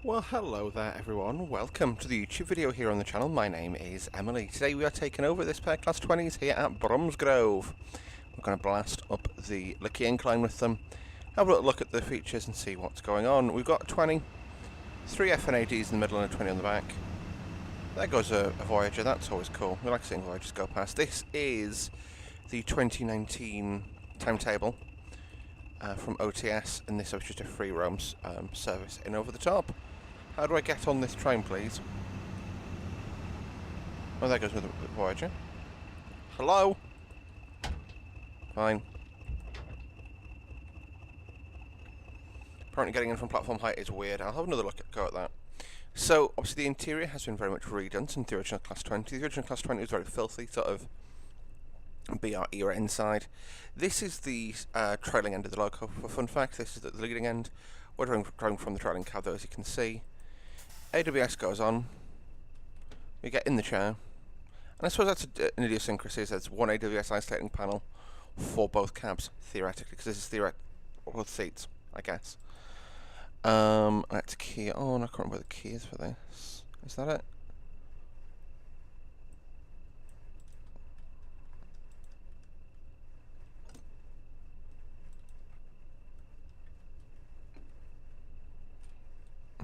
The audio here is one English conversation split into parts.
Well, hello there everyone, welcome to the YouTube video here on the channel. My name is Emily. Today we are taking over this pair of Class 20s here at Bromsgrove. We're going to blast up the Licky Incline with them, have a little look at the features and see what's going on. We've got 20, 3 FNADs in the middle and a 20 on the back. There goes a Voyager, that's always cool. We like seeing Voyagers go past. This is the 2019 timetable from OTS, and this was just a free roam service in over the top. How do I get on this train, please? Oh, there goes with the Voyager. Hello? Fine. Apparently getting in from platform height is weird. I'll have another go at that. So, obviously the interior has been very much redone since the original Class 20. The original Class 20 was very filthy, sort of BR era inside. This is the trailing end of the loco. For fun fact, this is the leading end. We're driving from the trailing cab though, as you can see. AWS goes on. We get in the chair. And I suppose that's an idiosyncrasy. There's one AWS isolating panel for both cabs, theoretically, because this is both seats, I guess. Let's key on. I can't remember what the key is for this. Is that it?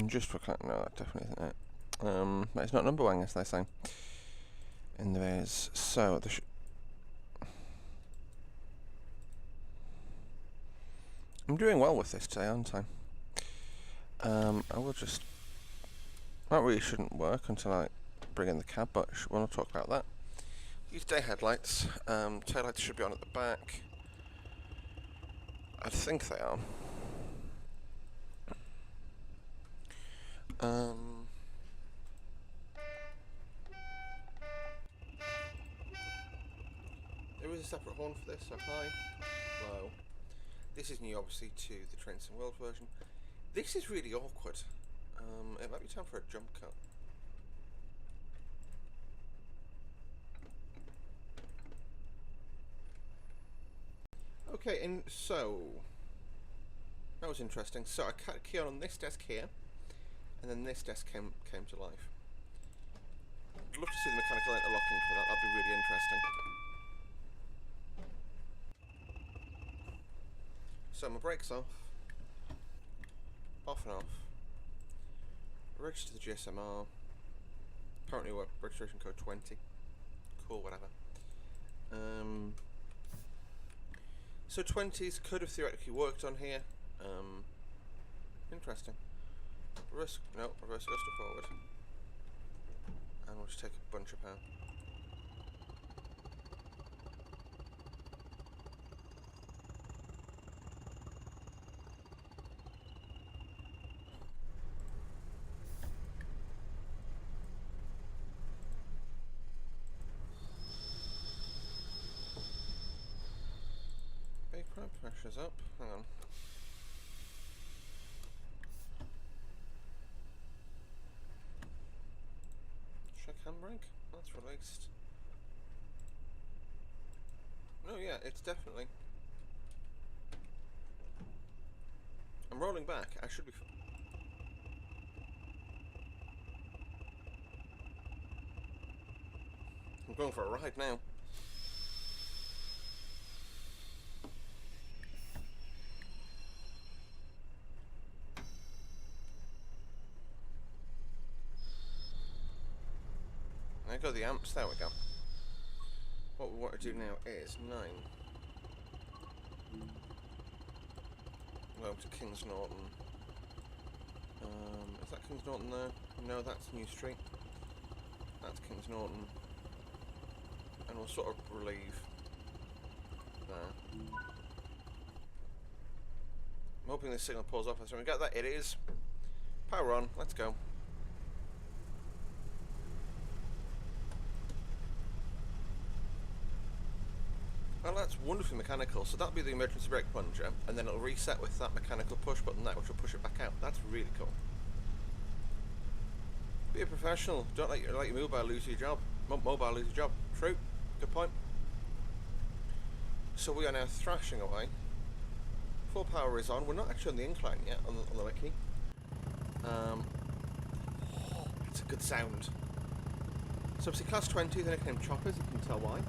And just for no, that definitely isn't it. But it's not number one, as they say. And there is so the. I'm doing well with this today, aren't I? I will just. That really shouldn't work until I bring in the cab, but we'll not talk about that. Use day headlights. Taillights should be on at the back. I think they are. There is a separate horn for this, so high, low. This is new, obviously, to the Trains and World version. This is really awkward. It might be time for a jump cut. Okay, and so that was interesting. So I cut a key on this desk here, and then this desk came to life. I'd love to see the mechanical interlocking for that. That'd be really interesting. So my brakes off and off. Register the GSMR. Apparently we're registration code 20. Cool, whatever. So 20s could have theoretically worked on here. Interesting. Reverse goes to forward. And we'll just take a bunch of power. Brake pressure's up. Hang on. Check handbrake. That's released. No, yeah, it's definitely. I'm rolling back. I should be. I'm going for a ride now. There go the amps, there we go. What we want to do now is 9. Go to Kings Norton. Is that Kings Norton there? No, that's New Street. That's Kings Norton. And we'll sort of relieve there. I'm hoping this signal pulls off. So we got that. It is. Power on. Let's go. Well, that's wonderfully mechanical. So that'll be the emergency brake plunger, and then it'll reset with that mechanical push button there, which will push it back out. That's really cool. Be a professional. Don't let your mobile lose your job. Mobile lose your job. True. Good point. So we are now thrashing away. Full power is on. We're not actually on the incline yet on the Licky. good sound. So obviously Class 20 is a nickname choppers, you can tell why.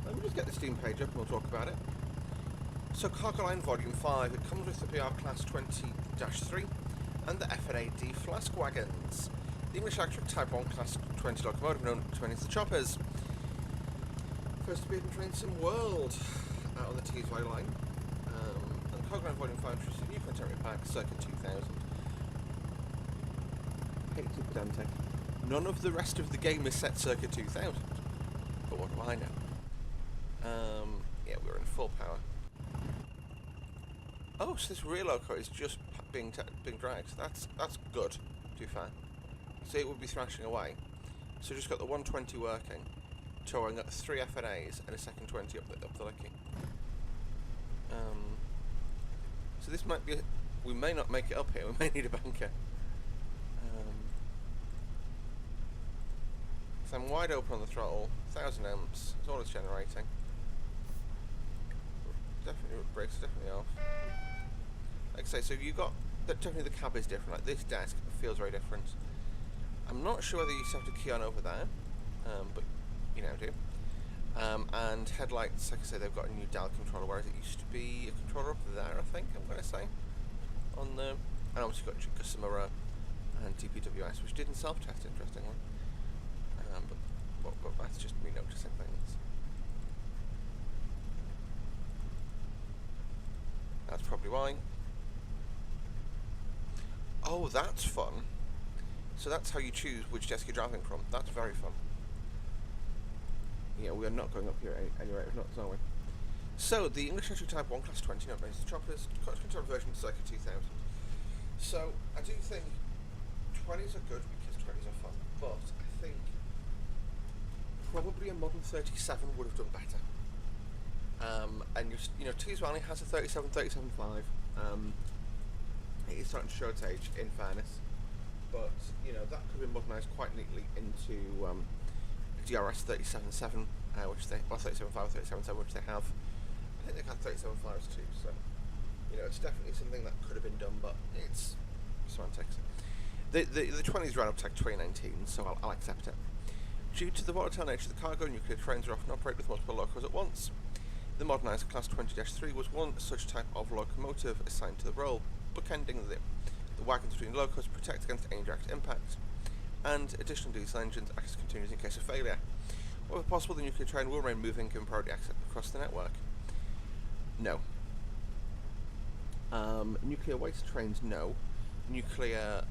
Let me just get the Steam page up and we'll talk about it. So Cargo Line Volume 5, it comes with the BR Class 20-3 and the FNAD Flask Wagons. The English Electric Type 1 Class 20 locomotive known as the Choppers. First to be in Train Sim World out on the Teesway line. And Cargo Line Volume 5 introduces a new contemporary pack, circa 2000. Hate to be pedantic. None of the rest of the game is set circa 2000. But what do I know? Yeah, we're in full power. Oh, so this rear loco is just being dragged. That's good, to be fair. So it would be thrashing away. So just got the 120 working, towing at 3 FNAs and a second 20 up the Licky. So this might be... we may not make it up here, we may need a banker. So I'm wide open on the throttle, 1000 amps, that's all it's generating. Definitely, brakes are definitely off. Like I say, so you got, definitely the cab is different, like this desk feels very different. I'm not sure whether you still have to key on over there, but you now do. And headlights, like I say, they've got a new dial controller, whereas it used to be a controller up there, I think, I'm going to say. On the, and obviously got Gossamer and TPWS, which didn't self-test, interestingly. But that's just me noticing things. That's probably why. Oh, that's fun. So that's how you choose which desk you're driving from. That's very fun. Yeah, we are not going up here anyway, if not, are we? So, the English Electric Type 1 Class 20, not the Choppers, control version circa 2000. So, I do think 20s are good because 20s are fun, but I think probably a modern 37 would have done better. And you know, Teesway only has a 37.5. It is starting to show its age, in fairness, but you know that could be modernised quite neatly into DRS 37.7, which they, well, 37.5, 37.7, which they have. I think they have 37.5s too. So you know, it's definitely something that could have been done, but it's semantics. The 20s ran up to like 2019, so I'll accept it. Due to the volatile nature of the cargo, nuclear trains are often operated with multiple locos at once. The modernised Class 20-3 was one such type of locomotive assigned to the role, bookending the wagons between locos to protect against any direct impact, and additional diesel engines act as continuous in case of failure. Wherever possible, the nuclear train will remain moving given priority access across the network. No. Nuclear waste trains, no. Nuclear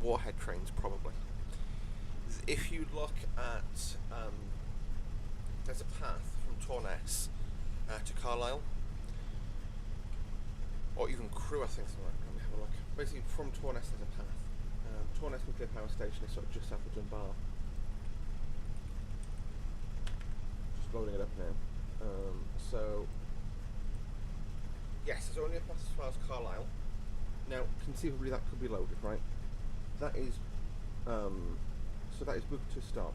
warhead trains, probably. If you look at, there's a path from Torness to Carlisle, or even Crewe, I think. Let me have a look. Basically, from Torness there's a path. Torness Nuclear Power Station is sort of just south of Dunbar. Just loading it up now. So, yes, there's only a path as far as Carlisle. Now, conceivably that could be loaded, right? That is, so that is booked to stop.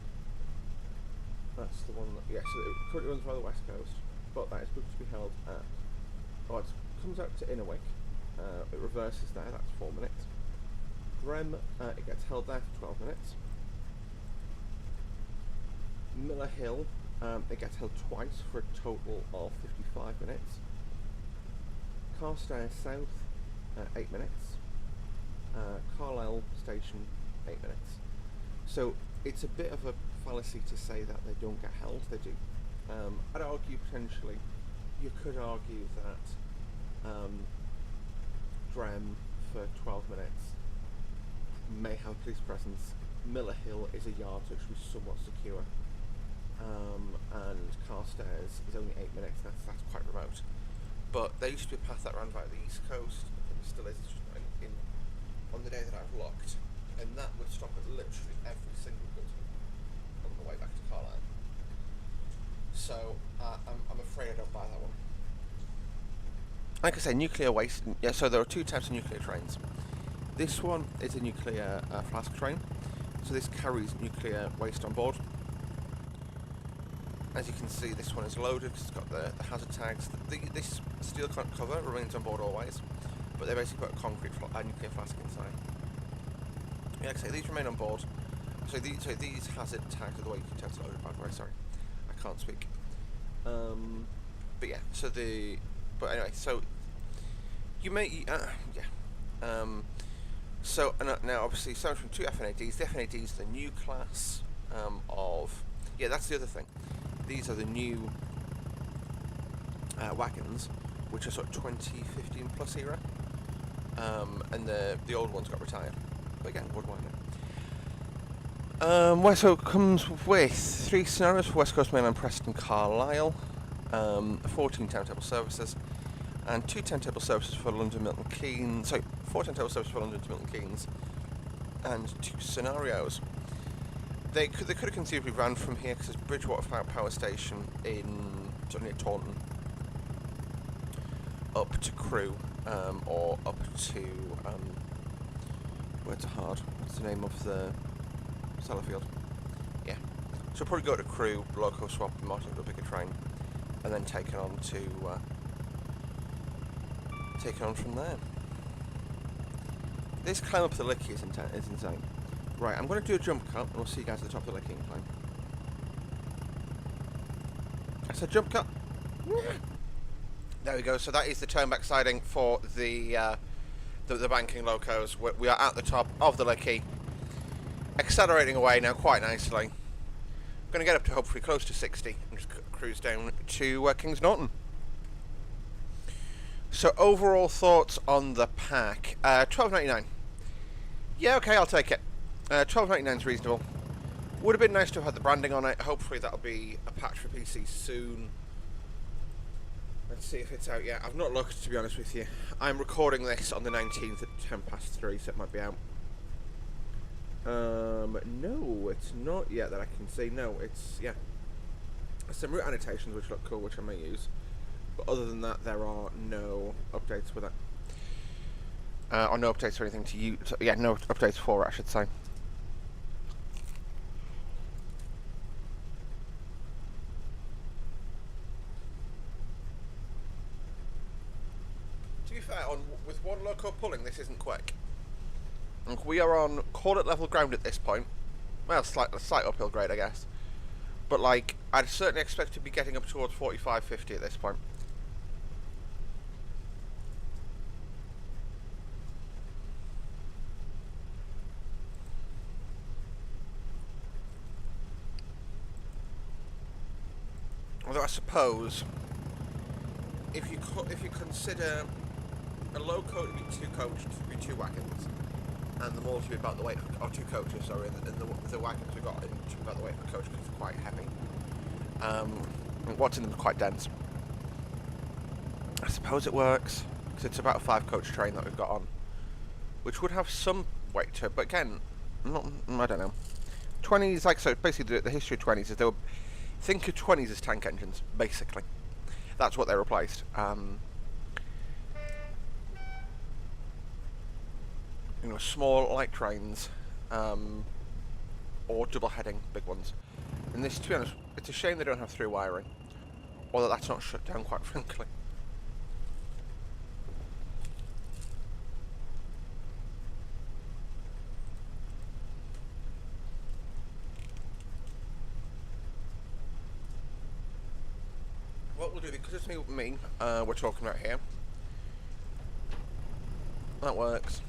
That's the one that, yeah, so it currently runs via the west coast, but that is booked to be held at, oh, it comes out to Innerwick, it reverses there, that's 4 minutes. Brem, it gets held there for 12 minutes. Miller Hill, it gets held twice for a total of 55 minutes. Carstairs South, 8 minutes. Carlisle Station, 8 minutes. So it's a bit of a fallacy to say that they don't get held, they do. I'd argue potentially, you could argue that Drem for 12 minutes may have police presence. Miller Hill is a yard, so it should be somewhat secure. And Carstairs is only 8 minutes, that's quite remote. But there used to be a path that ran via the east coast, and it still is, it's just on the day that I've looked, and that would stop at literally every single good on the way back to Carlisle. So I'm afraid I don't buy that one. Like I say, nuclear waste. Yeah, so there are two types of nuclear trains. This one is a nuclear flask train, so this carries nuclear waste on board. As you can see, this one is loaded because it's got the hazard tags. This steel cover remains on board always, but they basically put a concrete nuclear flask inside. Yeah, like I say, these remain on board. So these hazard tags are the way you can test loaded, by the way. Sorry, I can't speak. But yeah, but anyway, so you may so now obviously starting from 2 FNADs. The FNAD is the new class that's the other thing. These are the new wagons, which are sort of 2015 plus era, and the old ones got retired. But again, what do I know? So it comes with 3 scenarios for West Coast Mainland, Preston, Carlisle, 14 timetable services, and 2 timetable services for London, Milton Keynes. Sorry, 4 timetable services for London to Milton Keynes, and 2 scenarios. They could have conceivably ran from here because there's Bridgewater Power Station in sort of near Taunton, up to Crewe, or up to where's the Hard? What's the name of the Sellafield? Yeah. So probably go to Crewe, loco swap, and mark up a bigger train, and then taken on from there. This climb up the Licky is insane. Right, I'm going to do a jump cut, and we'll see you guys at the top of the Licky incline. I said jump cut. There we go. So that is the turn-back siding for the banking locos. We are at the top of the Licky, accelerating away now quite nicely. I'm going to get up to hopefully close to 60 and just cruise down to Kings Norton. So overall thoughts on the pack. $12.99. Yeah, okay, I'll take it. $12.99 is reasonable. Would have been nice to have had the branding on it. Hopefully that'll be a patch for PC soon. Let's see if it's out yet. I've not looked, to be honest with you. I'm recording this on the 19th at 3:10, so it might be out. No, it's not yet that I can see. No, it's, yeah. There's some route annotations which look cool, which I may use. But other than that, there are no updates with it. Or no updates or anything to you. So, yeah, no updates for it, I should say. To be fair, with one loco pulling, this isn't quick. We are on, call it level ground at this point. Well, slight uphill grade, I guess. But, like, I'd certainly expect to be getting up towards 45, 50 at this point. Although I suppose, if you consider a loco to be 2 coaches, to be 2 wagons, and the Maul to be about the weight of 2 coaches, sorry, and the wagons we've got to be about the weight of a coach because it's quite heavy. What's in them is quite dense. I suppose it works because it's about a 5 coach train that we've got on, which would have some weight to it. But again, I don't know. 20s, like so. Basically, the history of 20s is they were. Think of 20s as tank engines, basically. That's what they replaced. Small light trains, or double-heading big ones. And this, to be honest, it's a shame they don't have through wiring. Although that's not shut down, quite frankly. What we'll do, because it's me, we're talking about here. That works.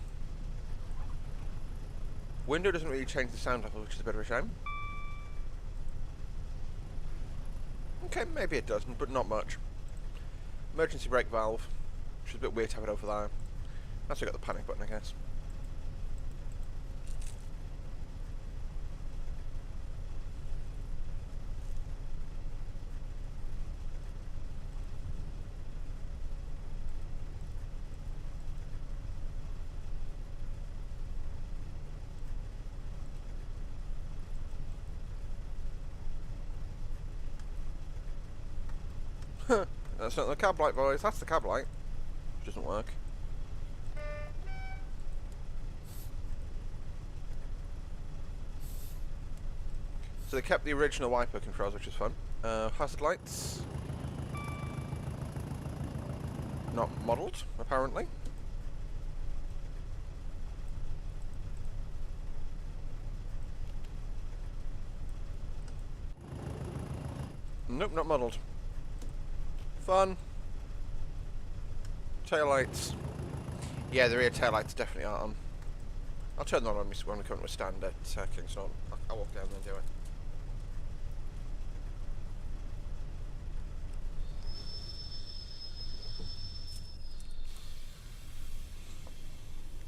Window doesn't really change the sound level, which is a bit of a shame. Okay, maybe it doesn't, but not much. Emergency brake valve, which is a bit weird to have it over there. That's got the panic button, I guess. That's not the cab light, boys. That's the cab light. Which doesn't work. So they kept the original wiper controls, which is fun. Hazard lights. Not modelled, apparently. Nope, not modelled. Fun. Taillights. Yeah, the rear taillights definitely aren't on. I'll turn them on when we come to a stand at Kingston. I'll walk down and do it.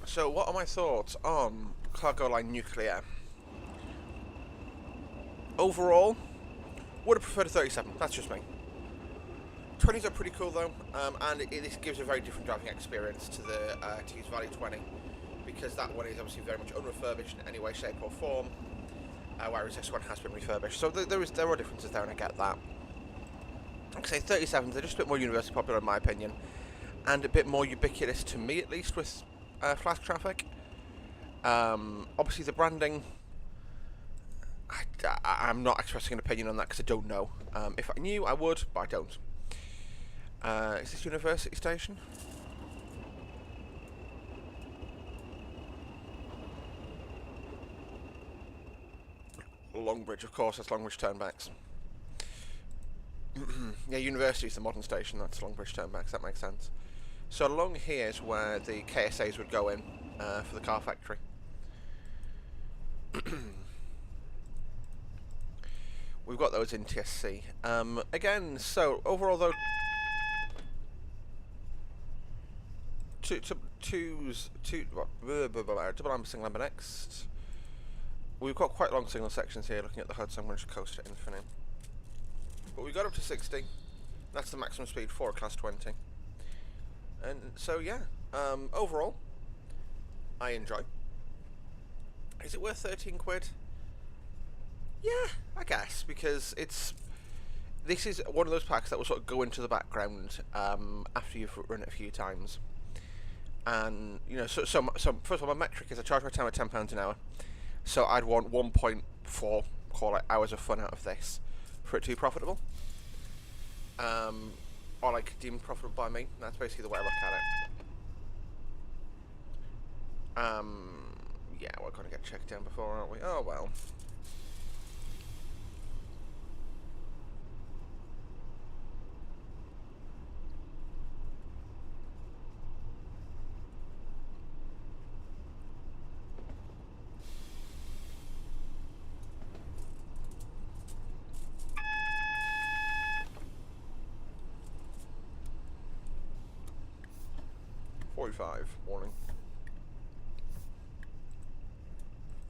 So, what are my thoughts on Cargo Line Nuclear? Overall, would have preferred a 37. That's just me. 20s are pretty cool though, and this gives a very different driving experience to the Tees Valley 20, because that one is obviously very much unrefurbished in any way, shape or form, whereas this one has been refurbished. So there are differences there, and I get that. Like I say, 37s, they're just a bit more universally popular in my opinion, and a bit more ubiquitous to me at least with flash traffic. Obviously the branding, I'm not expressing an opinion on that because I don't know. If I knew, I would, but I don't. Is this University Station? Longbridge, of course, that's Longbridge Turnbacks. Yeah, University is the modern station, that's Longbridge Turnbacks, that makes sense. So along here is where the KSAs would go in for the car factory. We've got those in TSC. Again, so overall though, double amber single amber next. We've got quite long signal sections here looking at the HUD, so I'm going to coast to infinite. But we got up to 60. That's the maximum speed for a class 20. And so yeah, overall, I enjoy. Is it worth 13 quid? Yeah, I guess, because this is one of those packs that will sort of go into the background after you've run it a few times. And, you know, so first of all, my metric is I charge my time at £10 an hour. So I'd want 1.4, call it, hours of fun out of this for it to be profitable. Or like deemed profitable by me. That's basically the way I look at it. Yeah, we're going to get checked down before, aren't we? Oh well. Warning.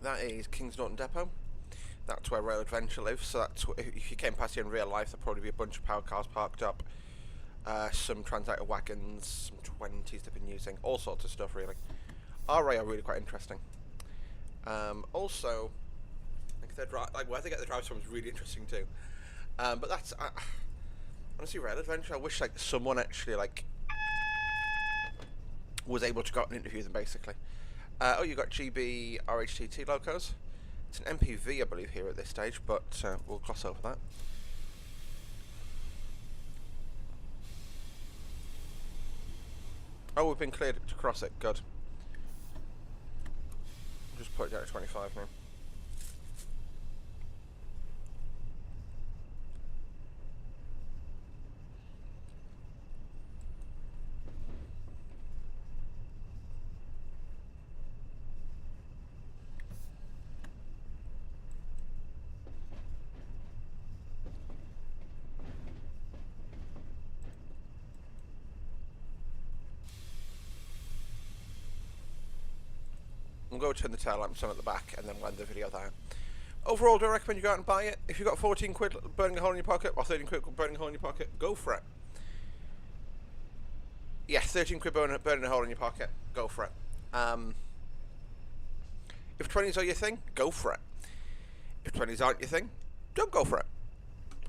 That is Kings Norton Depot. That's where Rail Adventure lives. So that's if you came past here in real life, there'd probably be a bunch of power cars parked up, some Transit wagons, some 20s they've been using, all sorts of stuff really. RA are really quite interesting. Also, like where they get the drivers from is really interesting too. But that's honestly Rail Adventure. I wish like someone actually like was able to go out and interview them basically. Oh, you got GB RHTT locos. It's an MPV, I believe, here at this stage, but we'll gloss over that. Oh, we've been cleared to cross it. Good. I'll just put it down to 25 now. We'll go turn the tail lamps on at the back and then end the video there. Overall, do I recommend you go out and buy it? If you've got 14 quid burning a hole in your pocket, or 13 quid burning a hole in your pocket, go for it. Yeah, 13 quid burning a hole in your pocket, go for it. If 20s are your thing, go for it. If 20s aren't your thing, don't go for it.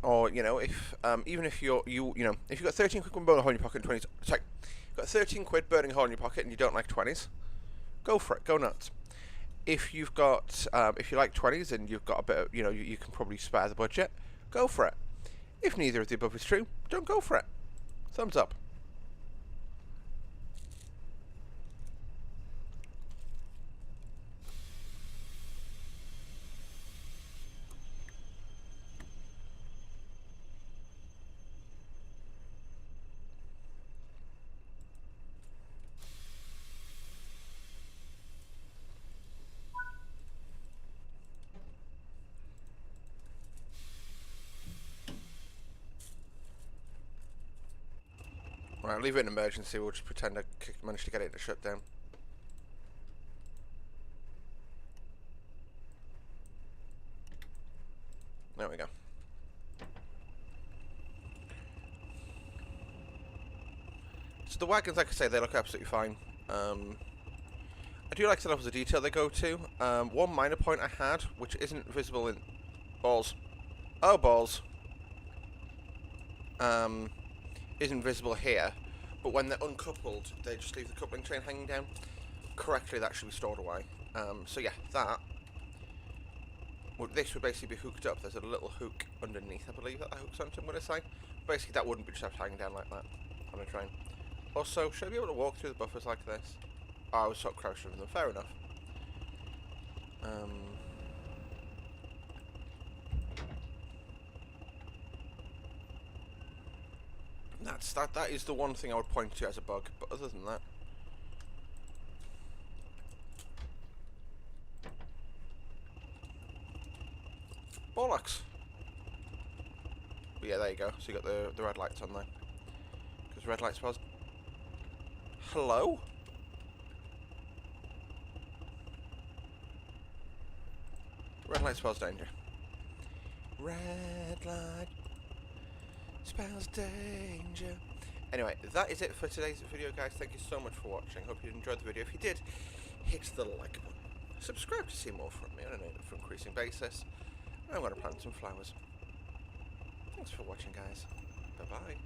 Or, you know, if even if you know, if you've got 13 quid burning a hole in your pocket and 20s, sorry, you've got 13 quid burning a hole in your pocket and you don't like 20s, go for it, go nuts. If you've got, if you like 20s and you've got a bit of, you know, you can probably spare the budget, go for it. If neither of the above is true, don't go for it. Thumbs up. Right, leave it in emergency. We'll just pretend I managed to get it to shut down. There we go. So the wagons, like I say, they look absolutely fine. I do like the levels of detail they go to. One minor point I had, which isn't visible in... Balls. Oh, balls. Isn't visible here, but when they're uncoupled, they just leave the coupling chain hanging down. Correctly, that should be stored away. So yeah, that... Well, this would basically be hooked up. There's a little hook underneath, I believe, that hooks onto, I'm going to say. Basically, that wouldn't be just hanging down like that on a train. Also, should I be able to walk through the buffers like this? Oh, I was so crouched over them. Fair enough. That is the one thing I would point to as a bug, but other than that... Bollocks! But yeah, there you go. So you got the red lights on there. Because red light spells... Hello? Red light spells danger. Red light spells danger. Anyway, that is it for today's video, guys. Thank you so much for watching. Hope you enjoyed the video. If you did, hit the like button. Subscribe to see more from me on an increasing basis. I'm going to plant some flowers. Thanks for watching, guys. Bye-bye.